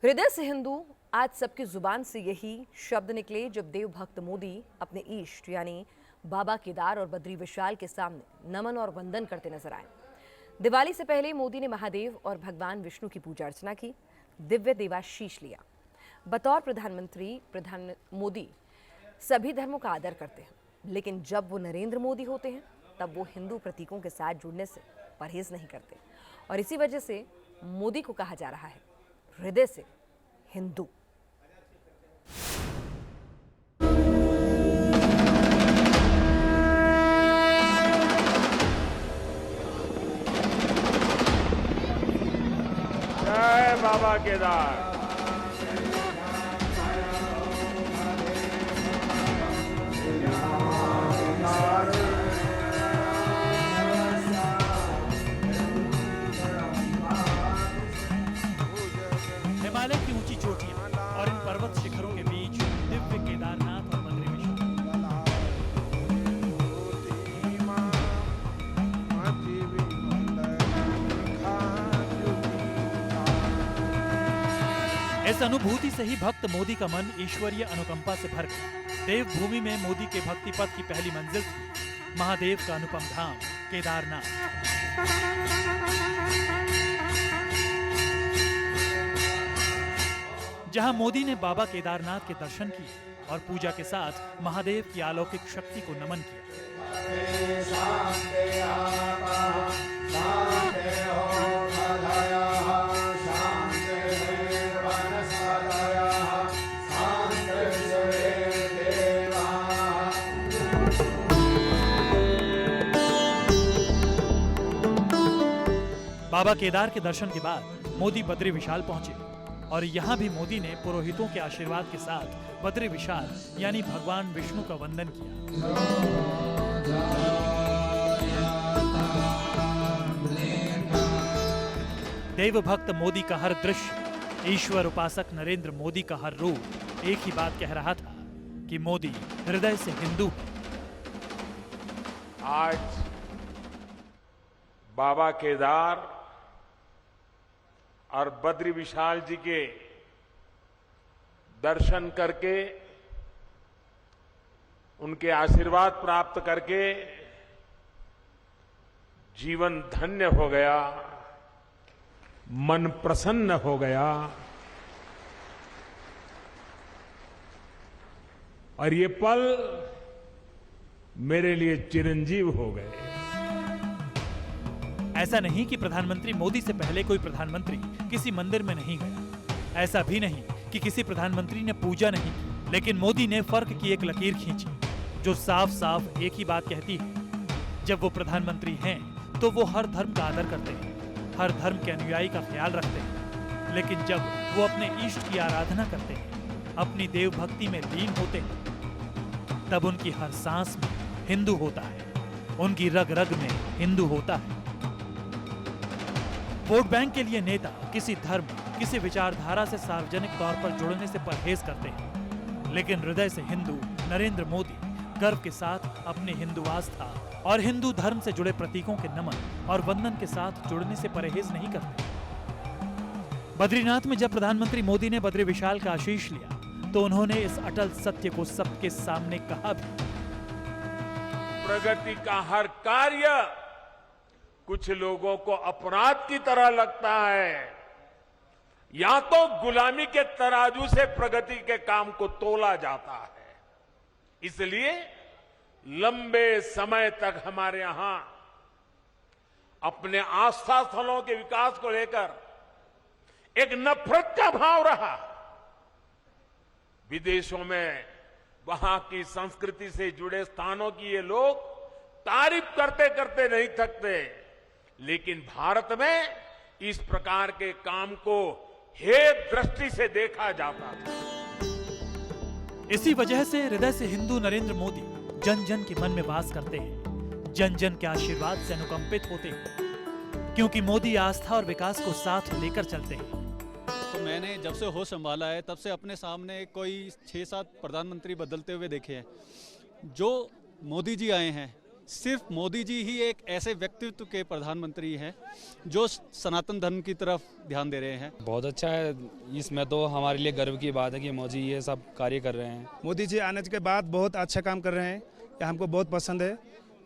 हृदय से हिंदू, आज सबकी जुबान से यही शब्द निकले जब देवभक्त मोदी अपने इष्ट यानी बाबा केदार और बद्री विशाल के सामने नमन और वंदन करते नजर आए। दिवाली से पहले मोदी ने महादेव और भगवान विष्णु की पूजा अर्चना की, दिव्य देवाशीष लिया। बतौर प्रधानमंत्री मोदी सभी धर्मों का आदर करते हैं, लेकिन जब वो नरेंद्र मोदी होते हैं तब वो हिंदू प्रतीकों के साथ जुड़ने से परहेज नहीं करते, और इसी वजह से मोदी को कहा जा रहा है हृदय से हिंदू। जय बाबा केदार। हिमालय की ऊंची चोटियां और इन पर्वत शिखरों के बीच दिव्य केदारनाथ और बद्री विशाल। इस अनुभूति से ही भक्त मोदी का मन ईश्वरीय अनुकंपा से भर गया। देवभूमि में मोदी के भक्ति पथ की पहली मंजिल थी महादेव का अनुपम धाम केदारनाथ। जहां मोदी ने बाबा केदारनाथ के दर्शन किए और पूजा के साथ महादेव की अलौकिक शक्ति को नमन किया। बाबा केदार के दर्शन के बाद मोदी बद्री विशाल पहुंचे और यहाँ भी मोदी ने पुरोहितों के आशीर्वाद के साथ बद्री विशाल यानी भगवान विष्णु का वंदन किया। देव भक्त मोदी का हर दृश्य, ईश्वर उपासक नरेंद्र मोदी का हर रूप एक ही बात कह रहा था कि मोदी हृदय से हिंदू है। आज बाबा केदार और बद्री विशाल जी के दर्शन करके, उनके आशीर्वाद प्राप्त करके जीवन धन्य हो गया, मन प्रसन्न हो गया। और ये पल मेरे लिए चिरंजीव हो गए। ऐसा नहीं कि प्रधानमंत्री मोदी से पहले कोई प्रधानमंत्री किसी मंदिर में नहीं गया, ऐसा भी नहीं कि किसी प्रधानमंत्री ने पूजा नहीं की, लेकिन मोदी ने फर्क की एक लकीर खींची जो साफ साफ एक ही बात कहती है, जब वो प्रधानमंत्री हैं तो वो हर धर्म का आदर करते हैं, हर धर्म के अनुयायी का ख्याल रखते हैं, लेकिन जब वो अपने इष्ट की आराधना करते हैं, अपनी देव भक्ति में लीन होते हैं, तब उनकी हर सांस में हिंदू होता है, उनकी रग रग में हिंदू होता है। वोट बैंक के लिए नेता किसी धर्म, किसी विचारधारा से सार्वजनिक तौर पर जुड़ने से परहेज करते हैं, लेकिन हृदय से हिंदू नरेंद्र मोदी गर्व के साथ अपनी हिंदू आस्था और हिंदू धर्म से जुड़े प्रतीकों के नमन और वंदन के साथ जुड़ने से परहेज नहीं करते। बद्रीनाथ में जब प्रधानमंत्री मोदी ने बद्री विशाल का आशीष लिया तो उन्होंने इस अटल सत्य को सबके सामने कहा भी, प्रगति का हर कार्य कुछ लोगों को अपराध की तरह लगता है, या तो गुलामी के तराजू से प्रगति के काम को तोला जाता है। इसलिए लंबे समय तक हमारे यहां अपने आस्था स्थलों के विकास को लेकर एक नफरत का भाव रहा। विदेशों में वहां की संस्कृति से जुड़े स्थानों की ये लोग तारीफ करते करते नहीं थकते, लेकिन भारत में इस प्रकार के काम को हेय दृष्टि से देखा जाता था। इसी वजह से हृदय से हिंदू नरेंद्र मोदी जन जन के मन में वास करते हैं, जन जन के आशीर्वाद से अनुकंपित होते हैं, क्योंकि मोदी आस्था और विकास को साथ लेकर चलते हैं। तो मैंने जब से होश संभाला है तब से अपने सामने कोई 6-7 प्रधानमंत्री बदलते हुए देखे हैं। जो मोदी जी आए हैं सिर्फ मोदी जी ही एक ऐसे व्यक्तित्व के प्रधानमंत्री हैं जो सनातन धर्म की तरफ ध्यान दे रहे हैं। बहुत अच्छा है, इसमें तो हमारे लिए गर्व की बात है कि मोदी ये सब कार्य कर रहे हैं। मोदी जी आने के बाद बहुत अच्छा काम कर रहे हैं, ये हमको बहुत पसंद है।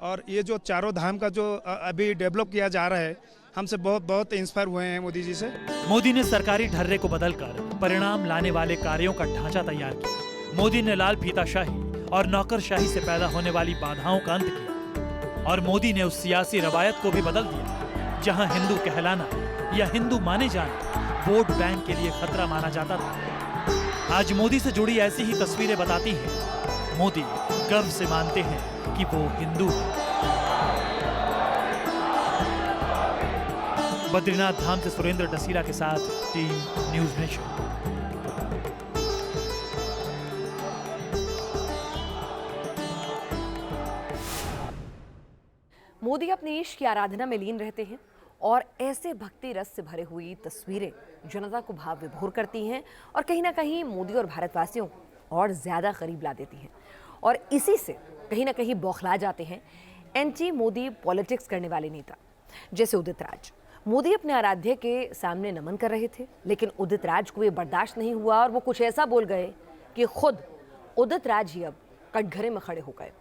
और ये जो चारों धाम का जो अभी डेवलप किया जा रहा है, हमसे बहुत इंस्पायर हुए हैं मोदी जी से। मोदी ने सरकारी ढर्रे को बदलकर परिणाम लाने वाले कार्यों का ढांचा तैयार किया। मोदी ने लाल फीताशाही और नौकरशाही से पैदा होने वाली बाधाओं का अंत किया। और मोदी ने उस सियासी रवायत को भी बदल दिया जहां हिंदू कहलाना या हिंदू माने जाना वोट बैंक के लिए खतरा माना जाता था। आज मोदी से जुड़ी ऐसी ही तस्वीरें बताती हैं मोदी गर्व से मानते हैं कि वो हिंदू है। बद्रीनाथ धाम से सुरेंद्र डसीरा के साथ टीम न्यूज नेशन। मोदी अपने ईश की आराधना में लीन रहते हैं और ऐसे भक्ति रस से भरे हुई तस्वीरें जनता को भाव विभोर करती हैं और कहीं ना कहीं मोदी और भारतवासियों को और ज्यादा करीब ला देती हैं। और इसी से कहीं ना कहीं बौखला जाते हैं एंटी मोदी पॉलिटिक्स करने वाले नेता जैसे उदित राज। मोदी अपने आराध्य के सामने नमन कर रहे थे, लेकिन उदित राज को ये बर्दाश्त नहीं हुआ और वो कुछ ऐसा बोल गए कि खुद उदित राज ही अब कटघरे में खड़े हो गए।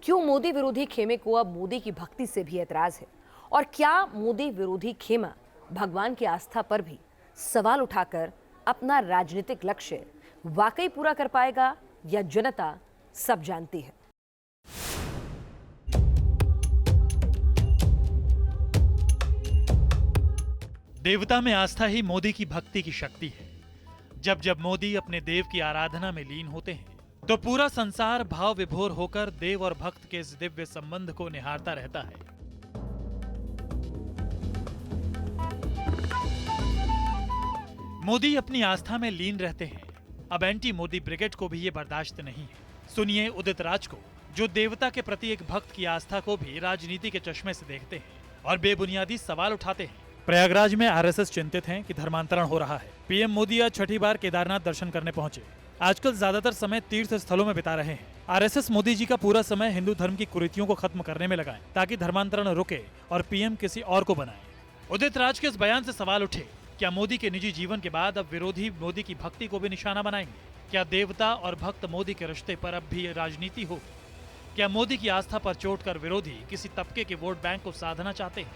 क्यों मोदी विरोधी खेमे को अब मोदी की भक्ति से भी ऐतराज है? और क्या मोदी विरोधी खेमा भगवान की आस्था पर भी सवाल उठाकर अपना राजनीतिक लक्ष्य वाकई पूरा कर पाएगा या जनता सब जानती है? देवता में आस्था ही मोदी की भक्ति की शक्ति है। जब जब मोदी अपने देव की आराधना में लीन होते हैं तो पूरा संसार भाव विभोर होकर देव और भक्त के इस दिव्य संबंध को निहारता रहता है। मोदी अपनी आस्था में लीन रहते हैं। अब एंटी मोदी ब्रिगेड को भी ये बर्दाश्त नहीं है। सुनिए उदित राज को, जो देवता के प्रति एक भक्त की आस्था को भी राजनीति के चश्मे से देखते हैं और बेबुनियादी सवाल उठाते हैं। प्रयागराज में आरएसएस चिंतित हैं कि धर्मांतरण हो रहा है। पीएम मोदी आज छठी बार केदारनाथ दर्शन करने पहुंचे। आजकल ज्यादातर समय तीर्थ स्थलों में बिता रहे हैं। आरएसएस मोदी जी का पूरा समय हिंदू धर्म की कुरीतियों को खत्म करने में लगाए ताकि धर्मांतरण रुके और पीएम किसी और को बनाए। उदित राज के इस बयान से सवाल उठे, क्या मोदी के निजी जीवन के बाद अब विरोधी मोदी की भक्ति को भी निशाना बनाएंगे? क्या देवता और भक्त मोदी के रिश्ते पर अब भी राजनीति होगी? क्या मोदी की आस्था पर चोट कर विरोधी किसी तबके के वोट बैंक को साधना चाहते हैं?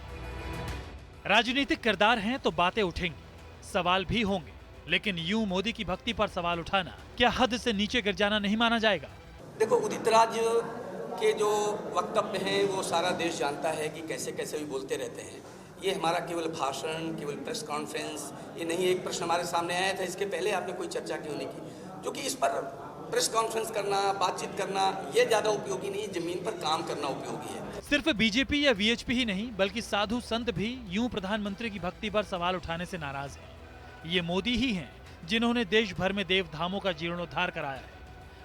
राजनीतिक किरदार हैं तो बातें उठेंगी, सवाल भी होंगे, लेकिन यूं मोदी की भक्ति पर सवाल उठाना क्या हद से नीचे गिर जाना नहीं माना जाएगा? देखो, उदित राज के जो वक्तव्य हैं वो सारा देश जानता है कि कैसे कैसे भी बोलते रहते हैं। ये हमारा केवल भाषण, केवल प्रेस कॉन्फ्रेंस ये नहीं। एक प्रश्न हमारे सामने आया था, इसके पहले आपने कोई चर्चा क्यों नहीं की? क्योंकि इस पर प्रेस कॉन्फ्रेंस करना, बातचीत करना ये ज़्यादा उपयोगी नहीं, जमीन पर काम करना उपयोगी है। सिर्फ बीजेपी या वीएचपी ही नहीं, बल्कि साधु संत भी यूं प्रधानमंत्री की भक्ति पर सवाल उठाने से नाराज हैं। ये मोदी ही हैं जिन्होंने देश भर में देव धामों का जीर्णोद्धार कराया है,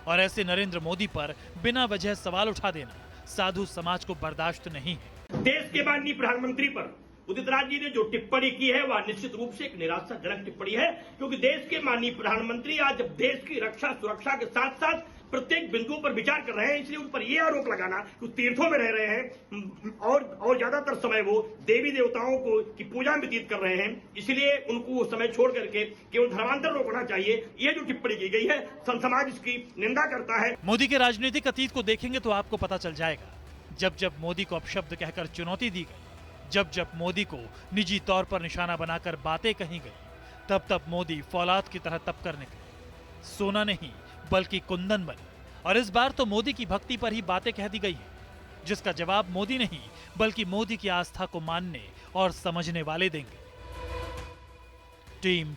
और ऐसे नरेंद्र मोदी पर बिना वजह सवाल उठा देना साधु समाज को बर्दाश्त नहीं है। देश के माननीय प्रधानमंत्री पर उदित राज जी ने जो टिप्पणी की है वह निश्चित रूप से एक निराशाजनक टिप्पणी है, क्योंकि देश के माननीय प्रधानमंत्री आज जब देश की रक्षा सुरक्षा के साथ साथ प्रत्येक बिंदुओं पर विचार कर रहे हैं, इसलिए उन पर यह आरोप लगाना कि तीर्थों में रह रहे हैं और ज्यादातर समय वो देवी देवताओं को की पूजा में व्यतीत कर रहे हैं, इसलिए उनको वो समय छोड़ करके केवल धर्मांतर रोकना चाहिए। ये जो टिप्पणी की गई है, संत समाज इसकी निंदा करता है। मोदी के राजनीतिक अतीत को देखेंगे तो आपको पता चल जाएगा, जब जब मोदी को अपशब्द कहकर चुनौती दी गई, जब जब मोदी को निजी तौर पर निशाना बनाकर बातें कही गई, तब तब मोदी फौलाद की तरह तप करने गए, सोना नहीं बल्कि कुंदन बने। और इस बार तो मोदी की भक्ति पर ही बातें कह दी गई हैं, जिसका जवाब मोदी नहीं बल्कि मोदी की आस्था को मानने और समझने वाले देंगे। टीम